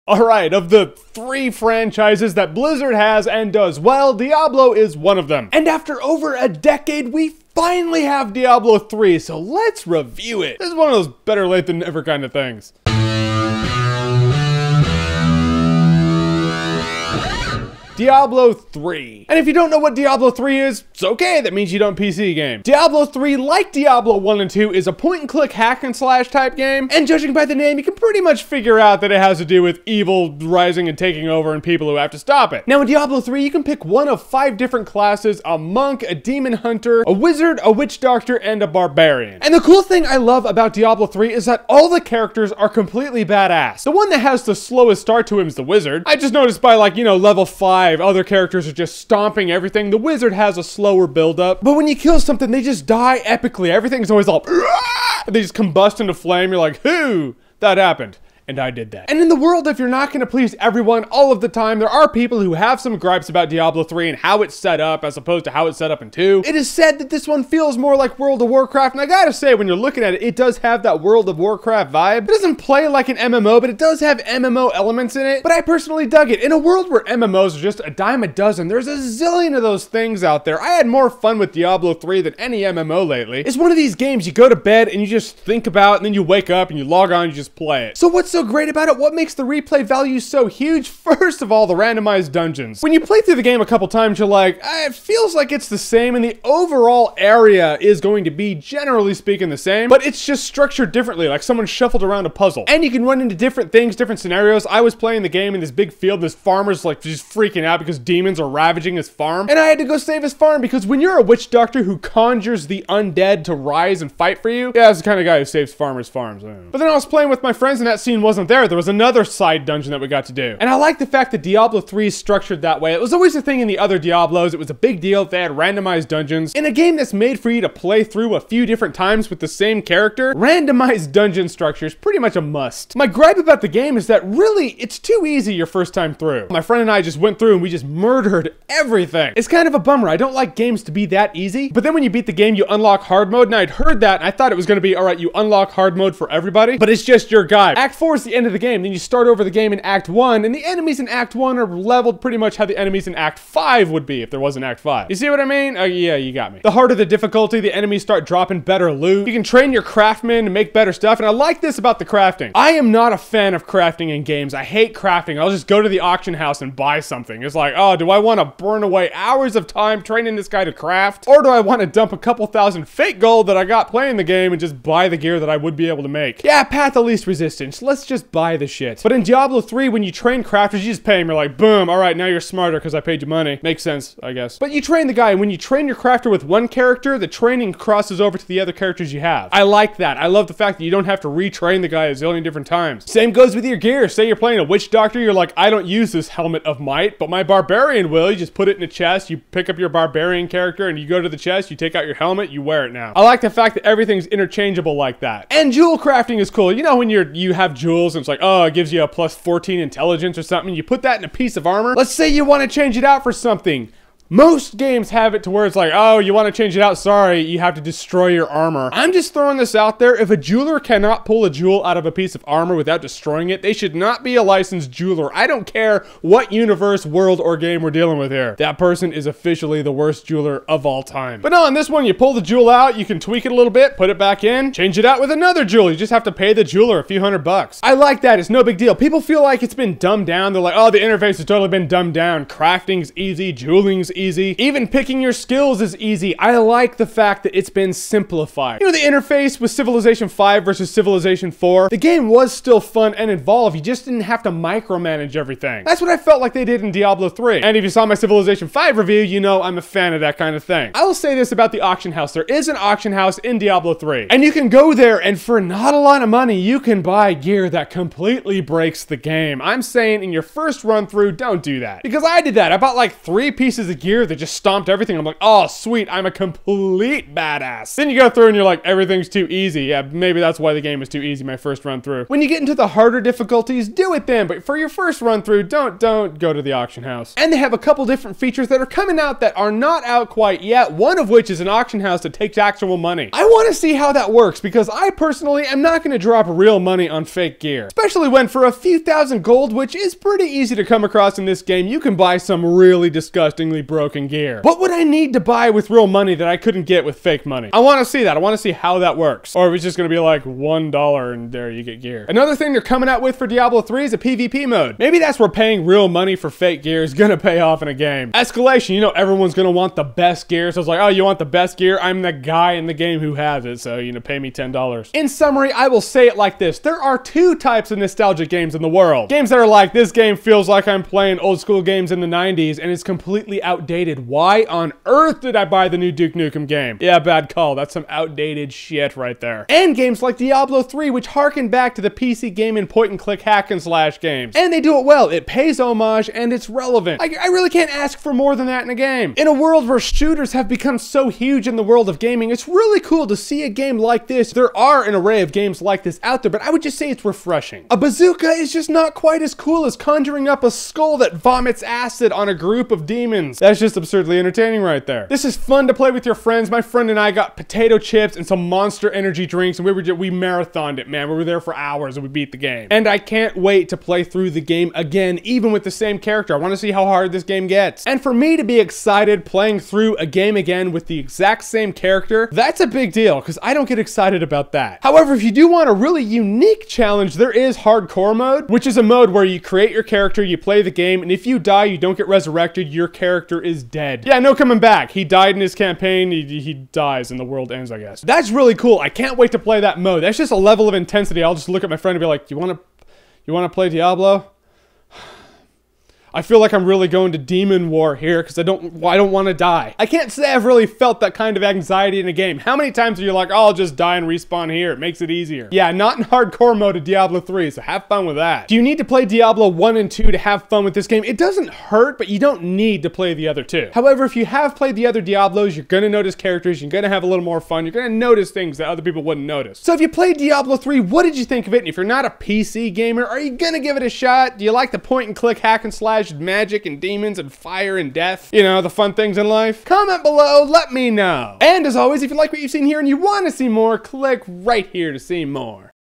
Alright, of the 3 franchises that Blizzard has and does well, Diablo is one of them. And after over a decade, we finally have Diablo 3, so let's review it. This is one of those better late than never kind of things. Diablo 3. And if you don't know what Diablo 3 is, it's okay, that means you don't PC game. Diablo 3, like Diablo 1 and 2, is a point-and-click hack-and-slash type game, and judging by the name, you can pretty much figure out that it has to do with evil rising and taking over and people who have to stop it. Now in Diablo 3, you can pick one of 5 different classes: a monk, a demon hunter, a wizard, a witch doctor, and a barbarian. And the cool thing I love about Diablo 3 is that all the characters are completely badass. The one that has the slowest start to him is the wizard. I just noticed by, like, you know, level 5, other characters are just stomping everything. The wizard has a slower build-up, but when you kill something, they just die epically. Everything's always all, and they just combust into flame. You're like, who? That happened. And I did that. And in the world, if you're not going to please everyone all of the time, there are people who have some gripes about Diablo 3 and how it's set up as opposed to how it's set up in 2. It is said that this one feels more like World of Warcraft, and I gotta say, when you're looking at it, it does have that World of Warcraft vibe. It doesn't play like an MMO, but it does have MMO elements in it. But I personally dug it. In a world where MMOs are just a dime a dozen, there's a zillion of those things out there. I had more fun with Diablo 3 than any MMO lately. It's one of these games you go to bed and you just think about, and then you wake up and you log on and you just play it. So what's so great about it? What makes the replay value so huge? First of all, the randomized dungeons. When you play through the game a couple times, you're like, it feels like it's the same, and the overall area is going to be, generally speaking, the same, but it's just structured differently, like someone shuffled around a puzzle. And you can run into different things, different scenarios. I was playing the game in this big field, and this farmer's like just freaking out because demons are ravaging his farm, and I had to go save his farm because when you're a witch doctor who conjures the undead to rise and fight for you, yeah, that's the kind of guy who saves farmers' farms. But then I was playing with my friends, and that scene wasn't there. There was another side dungeon that we got to do. And I like the fact that Diablo 3 is structured that way. It was always a thing in the other Diablos. It was a big deal if they had randomized dungeons. In a game that's made for you to play through a few different times with the same character, randomized dungeon structure is pretty much a must. My gripe about the game is that really, it's too easy your first time through. My friend and I just went through and we just murdered everything. It's kind of a bummer. I don't like games to be that easy. But then when you beat the game, you unlock hard mode, and I'd heard that, and I thought it was going to be, all right, you unlock hard mode for everybody, but it's just your guy. Act 4 is the end of the game. Then you start over the game in Act 1, and the enemies in Act 1 are leveled pretty much how the enemies in Act 5 would be if there was an Act 5. You see what I mean? Oh yeah, you got me. The harder the difficulty, the enemies start dropping better loot. You can train your craftsmen to make better stuff, and I like this about the crafting. I am not a fan of crafting in games. I hate crafting. I'll just go to the auction house and buy something. It's like, oh, do I want to burn away hours of time training this guy to craft? Or do I want to dump a couple thousand fake gold that I got playing the game and just buy the gear that I would be able to make? Yeah, path of least resistance. Let's just buy the shit. But in Diablo 3, when you train crafters, you just pay them. You're like, boom, all right, now you're smarter because I paid you money. Makes sense, I guess. But you train the guy, and when you train your crafter with one character, the training crosses over to the other characters you have. I like that. I love the fact that you don't have to retrain the guy a zillion different times. Same goes with your gear. Say you're playing a witch doctor, you're like, I don't use this helmet of might, but my barbarian will. You just put it in a chest, you pick up your barbarian character, and you go to the chest, you take out your helmet, you wear it now. I like the fact that everything's interchangeable like that. And jewel crafting is cool. You know when you have jewels, and it's like, oh, it gives you a plus 14 intelligence or something, you put that in a piece of armor. Let's say you want to change it out for something. Most games have it to where it's like, oh, you want to change it out? Sorry, you have to destroy your armor. I'm just throwing this out there. If a jeweler cannot pull a jewel out of a piece of armor without destroying it, they should not be a licensed jeweler. I don't care what universe, world, or game we're dealing with here. That person is officially the worst jeweler of all time. But no, in this one, you pull the jewel out, you can tweak it a little bit, put it back in, change it out with another jewel. You just have to pay the jeweler a few $100. I like that. It's no big deal. People feel like it's been dumbed down. They're like, oh, the interface has totally been dumbed down. Crafting's easy, jeweling's easy. Even picking your skills is easy. I like the fact that it's been simplified. You know, the interface with Civilization 5 versus Civilization 4, the game was still fun and involved. You just didn't have to micromanage everything. That's what I felt like they did in Diablo 3. And if you saw my Civilization 5 review, you know I'm a fan of that kind of thing. I will say this about the auction house. There is an auction house in Diablo 3. And you can go there, and for not a lot of money, you can buy gear that completely breaks the game. I'm saying in your first run through, don't do that. Because I did that. I bought like 3 pieces of gear that just stomped everything. I'm like, oh, sweet, I'm a complete badass. Then you go through and you're like, everything's too easy. Yeah, maybe that's why the game was too easy my first run through. When you get into the harder difficulties, do it then, but for your first run through, don't go to the auction house. And they have a couple different features that are coming out that are not out quite yet, one of which is an auction house that takes actual money. I want to see how that works because I personally am not going to drop real money on fake gear, especially when for a few thousand gold, which is pretty easy to come across in this game, you can buy some really disgustingly broken gear. What would I need to buy with real money that I couldn't get with fake money? I want to see that. I want to see how that works. Or if it's just going to be like $1 and there you get gear. Another thing they're coming out with for Diablo 3 is a PvP mode. Maybe that's where paying real money for fake gear is going to pay off in a game. Escalation, you know everyone's going to want the best gear. So it's like, oh, you want the best gear? I'm the guy in the game who has it. So, you know, pay me $10. In summary, I will say it like this. There are two types of nostalgic games in the world. Games that are like, this game feels like I'm playing old school games in the 90s and it's completely outdated. Why on earth did I buy the new Duke Nukem game? Yeah, bad call. That's some outdated shit right there. And games like Diablo 3, which harken back to the PC game and point and click hack and slash games. And they do it well. It pays homage and it's relevant. I really can't ask for more than that in a game. In a world where shooters have become so huge in the world of gaming, it's really cool to see a game like this. There are an array of games like this out there, but I would just say it's refreshing. A bazooka is just not quite as cool as conjuring up a skull that vomits acid on a group of demons. That's just absurdly entertaining right there. This is fun to play with your friends. My friend and I got potato chips and some Monster Energy drinks, and we marathoned it, man. We were there for hours and we beat the game. And I can't wait to play through the game again, even with the same character. I want to see how hard this game gets. And for me to be excited playing through a game again with the exact same character, that's a big deal because I don't get excited about that. However, if you do want a really unique challenge, there is hardcore mode, which is a mode where you create your character, you play the game, and if you die, you don't get resurrected, your character is dead. Yeah, no coming back. He died in his campaign, he dies and the world ends, I guess. That's really cool. I can't wait to play that mode. That's just a level of intensity. I'll just look at my friend and be like, you want to play Diablo? I feel like I'm really going to demon war here because I don't want to die. I can't say I've really felt that kind of anxiety in a game. How many times are you like, oh, I'll just die and respawn here. It makes it easier. Yeah, not in hardcore mode of Diablo 3, so have fun with that. Do you need to play Diablo 1 and 2 to have fun with this game? It doesn't hurt, but you don't need to play the other two. However, if you have played the other Diablos, you're gonna notice characters, you're gonna have a little more fun, you're gonna notice things that other people wouldn't notice. So if you played Diablo 3, what did you think of it? And if you're not a PC gamer, are you gonna give it a shot? Do you like the point and click hack and slash magic and demons and fire and death? You know, the fun things in life? Comment below, let me know. And as always, if you like what you've seen here and you want to see more, click right here to see more.